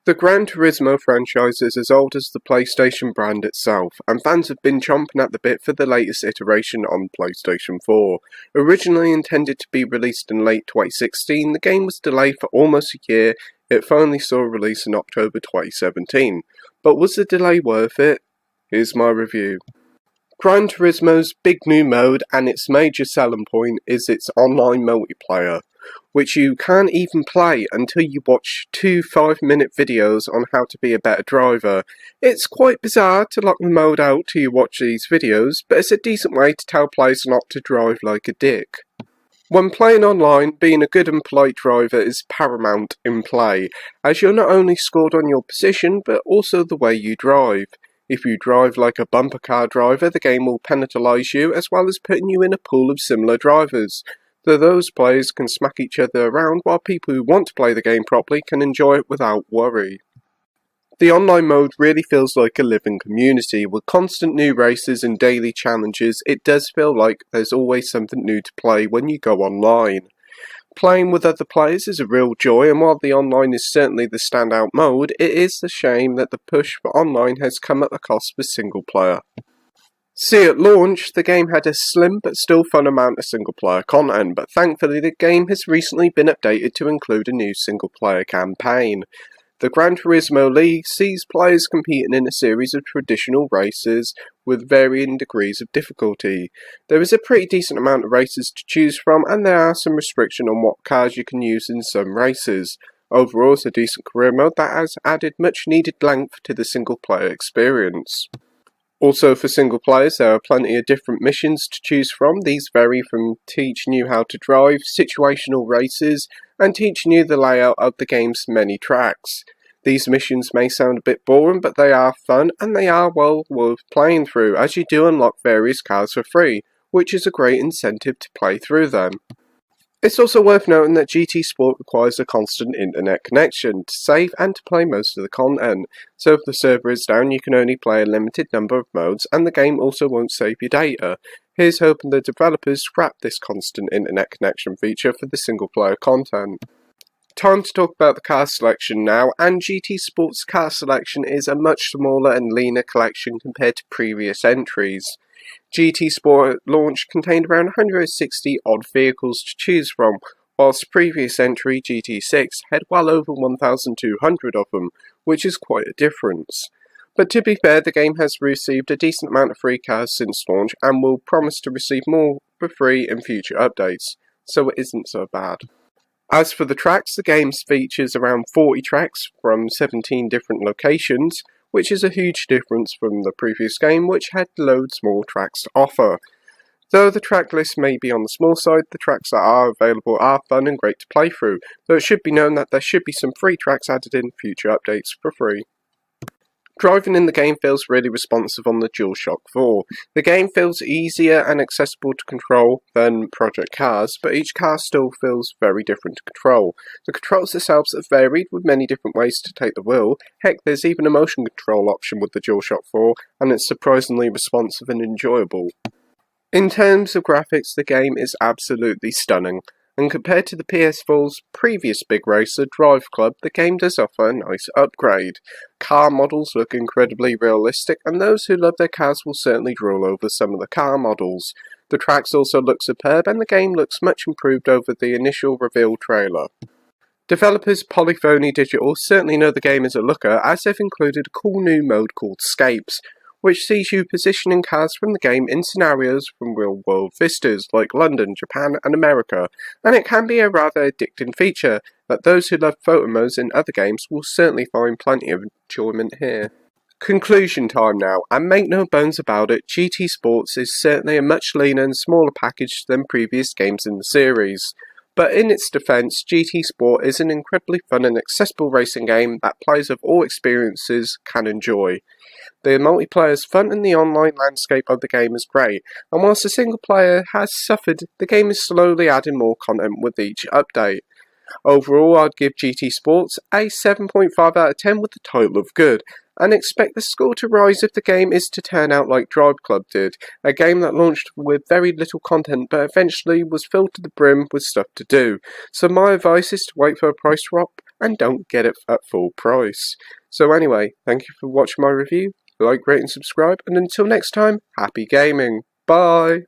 The Gran Turismo franchise is as old as the PlayStation brand itself, and fans have been chomping at the bit for the latest iteration on PlayStation 4. Originally intended to be released in late 2016, the game was delayed for almost a year. It finally saw a release in October 2017. But was the delay worth it? Here's my review. Gran Turismo's big new mode and its major selling point is its online multiplayer, which you can't even play until you watch two 5-minute videos on how to be a better driver. It's quite bizarre to lock the mode out till you watch these videos, but it's a decent way to tell players not to drive like a dick. When playing online, being a good and polite driver is paramount in play, as you're not only scored on your position, but also the way you drive. If you drive like a bumper car driver, the game will penalise you as well as putting you in a pool of similar drivers, though those players can smack each other around while people who want to play the game properly can enjoy it without worry. The online mode really feels like a living community. With constant new races and daily challenges, it does feel like there's always something new to play when you go online. Playing with other players is a real joy, and while the online is certainly the standout mode, it is a shame that the push for online has come at the cost of single player. See, at launch, the game had a slim but still fun amount of single player content, but thankfully the game has recently been updated to include a new single player campaign. The Gran Turismo League sees players competing in a series of traditional races with varying degrees of difficulty. There is a pretty decent amount of races to choose from, and there are some restrictions on what cars you can use in some races. Overall, it's a decent career mode that has added much needed length to the single player experience. Also, for single players, there are plenty of different missions to choose from. These vary from teaching you how to drive, situational races, and teaching you the layout of the game's many tracks. These missions may sound a bit boring, but they are fun and they are well worth playing through, as you do unlock various cars for free, which is a great incentive to play through them. It's also worth noting that GT Sport requires a constant internet connection to save and to play most of the content, so if the server is down you can only play a limited number of modes, and the game also won't save your data. Here's hoping the developers scrap this constant internet connection feature for the single player content. Time to talk about the car selection now, and GT Sport's car selection is a much smaller and leaner collection compared to previous entries. GT Sport at launch contained around 160 odd vehicles to choose from, whilst previous entry GT6 had well over 1,200 of them, which is quite a difference. But to be fair, the game has received a decent amount of free cars since launch and will promise to receive more for free in future updates, so it isn't so bad. As for the tracks, the game features around 40 tracks from 17 different locations, which is a huge difference from the previous game, which had loads more tracks to offer. Though the track list may be on the small side, the tracks that are available are fun and great to play through, though it should be known that there should be some free tracks added in future updates for free. Driving in the game feels really responsive on the DualShock 4. The game feels easier and accessible to control than Project Cars, but each car still feels very different to control. The controls themselves are varied with many different ways to take the wheel. Heck, there's even a motion control option with the DualShock 4, and it's surprisingly responsive and enjoyable. In terms of graphics, the game is absolutely stunning, and compared to the PS4's previous big racer, Drive Club, the game does offer a nice upgrade. Car models look incredibly realistic, and those who love their cars will certainly drool over some of the car models. The tracks also look superb, and the game looks much improved over the initial reveal trailer. Developers Polyphony Digital certainly know the game is a looker, as they've included a cool new mode called Scapes, which sees you positioning cars from the game in scenarios from real-world vistas like London, Japan and America, and it can be a rather addicting feature that those who love photo modes in other games will certainly find plenty of enjoyment here. Conclusion time now, and make no bones about it, GT Sports is certainly a much leaner and smaller package than previous games in the series. But in its defence, GT Sport is an incredibly fun and accessible racing game that players of all experiences can enjoy. The multiplayer is fun and the online landscape of the game is great, and whilst the single player has suffered, the game is slowly adding more content with each update. Overall, I'd give GT Sports a 7.5 out of 10 with the title of good, and expect the score to rise if the game is to turn out like Drive Club did, a game that launched with very little content but eventually was filled to the brim with stuff to do. So my advice is to wait for a price drop and don't get it at full price. So anyway, thank you for watching my review. Like, rate and subscribe, and until next time, happy gaming. Bye!